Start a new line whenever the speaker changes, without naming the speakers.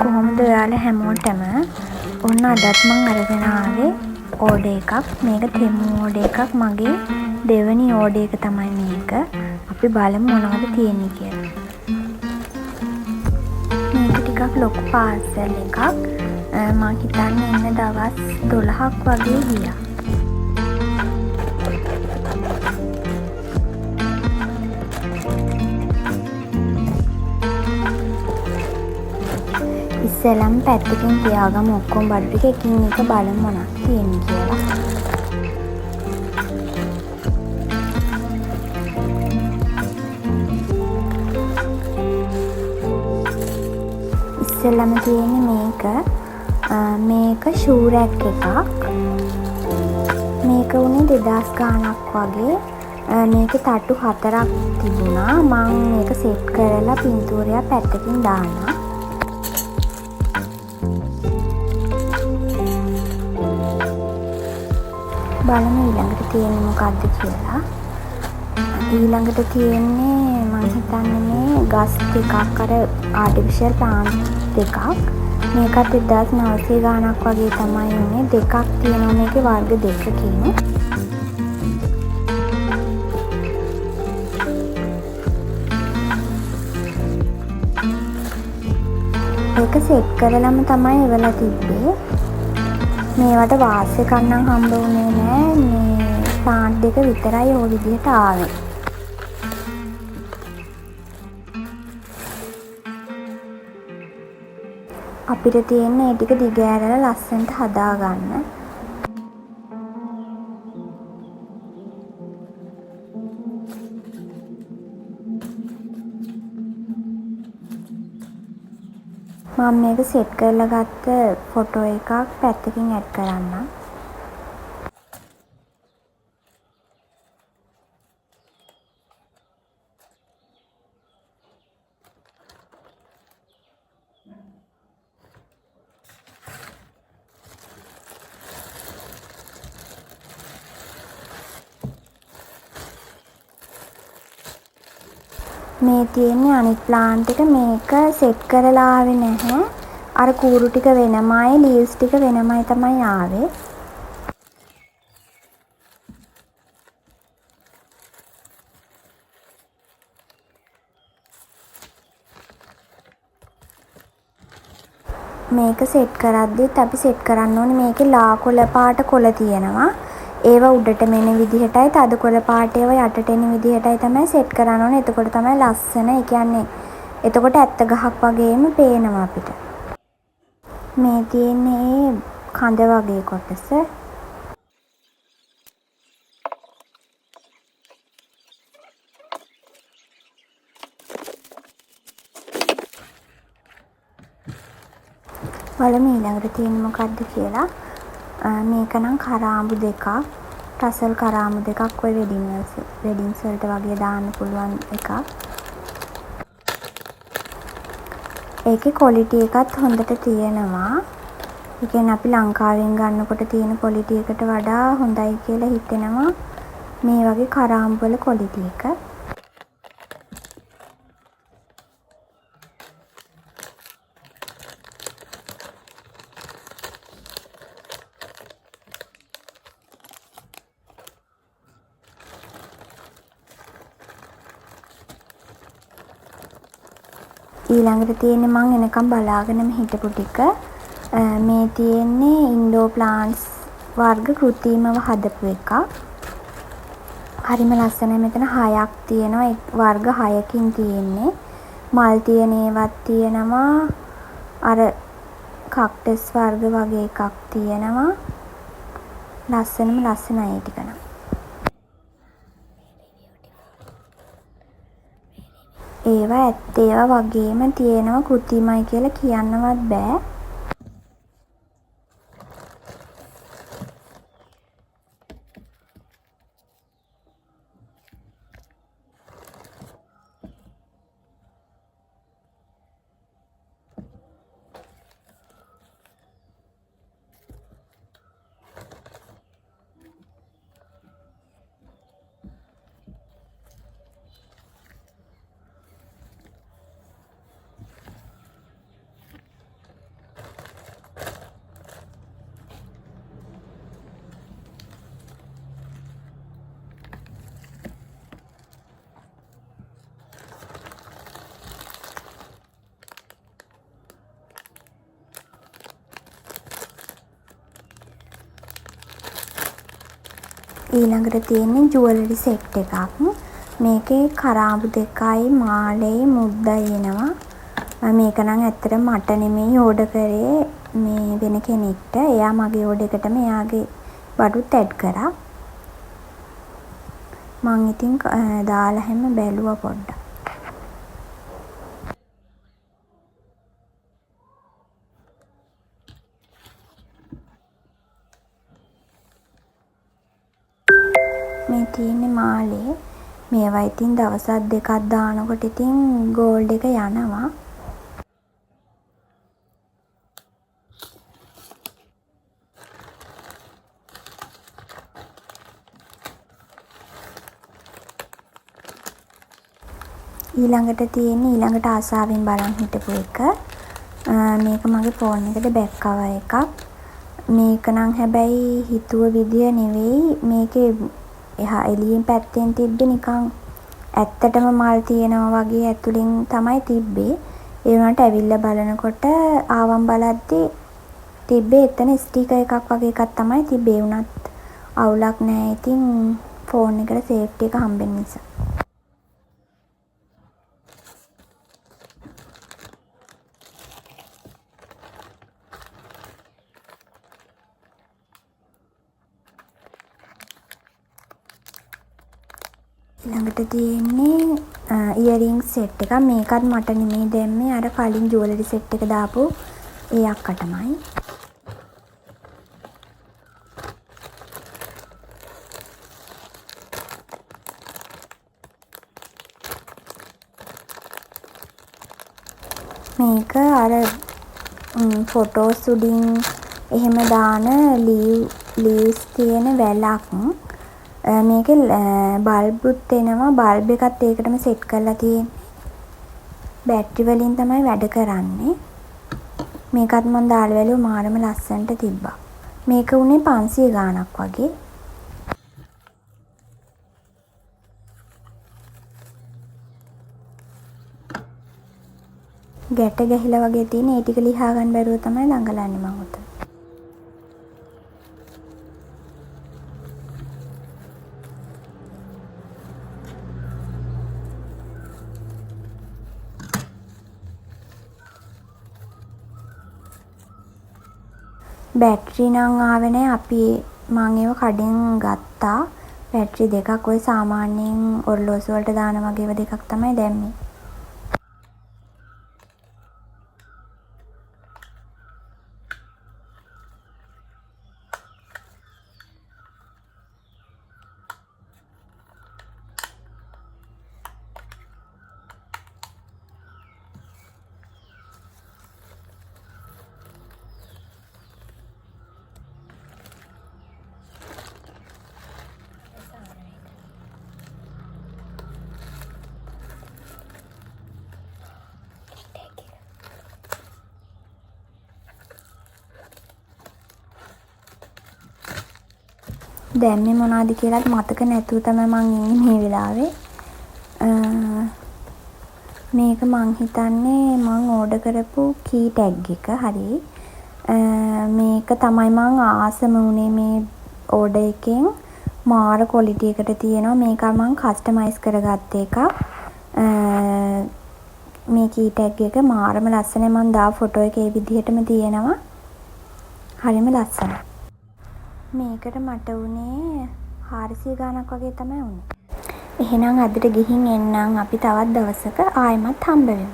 කොහොමද ඔයාලා හැමෝටම ඔන්න අදත් මං අරගෙන ආවේ ඕඩර් එකක්. මේක තෙමු ඕඩර් එකක්. මගේ දෙවෙනි ඕඩර් එක තමයි මේක. අපි බලමු මොනවද තියෙන්නේ කියලා. මේක ටිකක් ලොකු පාර්සල් එකක්. මං හිතන්නේ ඉන්න දවස් 12ක් වගේ ගියා. ඉස්සෙල්ලම පැත්තකින් තියාගමු ඔක්කොම බඩු ටික එකින් එක බලමු මොනවද තියෙන්නේ කියලා. ඉස්සෙල්ලම තියෙන්නේ මේක ෂූ රැක් එකක්. මේක උනේ 2000 ගාණක් වගේ. මේකේ තට්ටු 4ක් තිබුණා. මම මේක සෙට් කරලා පින්තූරයක් පැත්තකින් දානවා. බලමු ඊළඟට තියෙන්නේ මොකක්ද කියලා. ඊළඟට තියෙන්නේ මම හිතන්නේ මේ ගස් ටිකක් අර ආටිෆිෂල් ප්ලාන්ට් දෙකක්. මේකත් 1900 ගාණක් වගේ තමයි උනේ. දෙකක් තියෙනවා මේකේ වර්ග දෙකකින්. ඒක සෙට් කරලම තමයි එවලා තිබ්බේ. මේවට වාස් එකක් නම් හම්බ වුණේ නෑ. මේ ප්ලාන්ට් දෙක විතරයි ওই විදිහට ආවේ. අපිට තියෙන්නේ ඒ ටික දිග ඇරලා ලස්සනට හදාගන්න. මම මේක සෙට් කරලා ගත්ත ෆොටෝ එකක් පැත්තකින් ඇඩ් කරන්නම්. මේ තියෙන්නේ අනිත් ප්ලාන්ට් එක. මේක සෙට් කරලා ආවේ නැහැ. අර කූරු ටික වෙනමයි, ලීව්ස් ටික වෙනමයි තමයි ආවේ. මේක සෙට් කරද්දිත් අපි සෙට් කරන්න ඕනේ මේකේ ලා කොළ පාට කොළ තියෙනවා. ඒවා උඩට මෙන විදිහටයි තද කොළ පාට ඒවා යටට එන විදිහටයි තමයි සෙට් කරන්න ඕනේ. එතකොට තමයි ලස්සන. ඒ කියන්නේ එතකොට ඇත්ත ගහක් වගේම පේනවා අපිට. මේ තියෙන්නේ කඳ වගේ කොටස. බලමු ඊළඟට තියෙන්නේ මොකක්ද කියලා. මේක නම් කරාඹු දෙකක්. ටසල් කරාඹු දෙකක් ඔය වෙඩින්ස් වලට වගේ දාන්න පුළුවන් එකක්. ඒකේ ක්වොලිටි එකත් හොඳට තියෙනවා. ඒ කියන්නේ අපි ලංකාවෙන් ගන්නකොට තියෙන ක්වොලිටි එකට වඩා හොඳයි කියලා හිතෙනවා මේ වගේ කරාඹු වල ක්වොලිටි එක. ඊළඟට තියෙන්නේ මම එනකම් බලාගෙනම හිටපු ටික. මේ තියෙන්නේ ඉන්ඩෝ ප්ලාන්ට්ස් වර්ග කෘත්‍රිමව හදපු එකක්. හරිම ලස්සනයි. මෙතන 6ක් තියෙනවා. වර්ග 6කින් තියෙන්නේ. මල් තියෙන ඒවත් තියෙනවා. අර කක්ටස් වර්ග වගේ එකක් තියෙනවා. ලස්සනයි ඒ ටික නම්. ඒවා ඇත්ත ඒවා වගේම තියෙනවා. කෘත්‍රිමයි කියලා කියන්නවත් බෑ. ඊළඟට තියෙන්නේ ජුවලරි සෙට් එකක්. මේකේ කරාබු 2යි මාලෙයි මුද්දයි එනවා. මේක නම් ඇත්තටම මට නෙමෙයි ඕඩර් කරේ මේ වෙන කෙනෙක්ට. එයා මගේ ඕඩර් එකටම එයාගේ බඩුත් ඇඩ් කරා. මං ඉතින් දාලා හැම බැලුවා පොඩ්ඩක්. මේ තියෙන්නේ මාලේ. මේවා ඉතින් දවසක් දෙකක් දානකොට ඉතින් ගෝල්ඩ් එක යනවා. ඊළඟට තියෙන්නේ ඊළඟට ආසාවෙන් බලන් හිටපු එක. මේක මගේ ෆෝන් එකට බෑක් කවර් එකක්. මේක නම් හැබැයි හිතුව විදිය නෙවෙයි. මේකේ එහා එළියෙන් පැත්තෙන් තිබ්බේ නිකන් ඇත්තටම මල් තියෙනවා වගේ ඇතුලෙන් තමයි තිබ්බේ. ඒ වුණාට ඇවිල්ලා බලනකොට ආවම් බලද්දි තිබ්බේ එතන ස්ටිකර් එකක් වගේ එකක් තමයි තිබ්බේ. උනත් අවුලක් නැහැ. ඉතින් ෆෝන් එකට සේෆ්ටි එක හම්බෙන්න නිසා. ළඟට තියෙන්නේ ඉයරින්ග් සෙට් එකක්. මේකත් මට නෙමෙයි දැම්මේ. අර කලින් ජුවලරි සෙට් එක දාපු ඒ අක්කටමයි. මේක අර ෆොටෝස් උඩින් එහෙම දාන ලීව්ස් තියෙන වැලක්. මේකේ බල්බුත් එනවා. බල්බ් එකත් ඒකටම සෙට් කරලා තියෙන්නේ. බැටරි වලින් තමයි වැඩ කරන්නේ. මේකත් මම දාලා බැලුවා මාරම ලස්සනට තිබ්බා. මේක උනේ 500 ගාණක් වගේ. ගැට ගැහිලා වගේ තියෙන ඒ ටික ලියා ගන්න බැරුව තමයි දඟලන්නේ මම උතන. බැටරි නම් ආවේ නැහැ. අපි මං ඒව කඩෙන් ගත්තා. බැටරි දෙකක් ඔය සාමාන්‍යයෙන් ඔරලෝසු වලට දාන වගේ ඒවා දෙකක් තමයි දැම්මේ. දැම්මේ මොනවද කියලාත් මතක නැතුව තමයි මං ඉන්නේ මේ වෙලාවේ. මේක මං හිතන්නේ මං ඕඩර් කරපු කී ටැග් එක. හරි. මේක තමයි මං ආසම වුණේ මේ ඕඩර් එකෙන්. මාර ක්වොලිටි එකට තියෙනවා. මේක මං කස්ටමයිස් කරගත්ත එකක්. මේ කී ටැග් එක මාරම ලස්සනයි. මං දා ෆොටෝ එක ඒ විදිහටම තියෙනවා. හරිම ලස්සනයි. මේකට මට උනේ 400 ගාණක් වගේ තමයි උනේ. එහෙනම් අදට ගිහින් එන්නම්. අපි තවත් දවසක ආයෙමත් හම්බ වෙමු.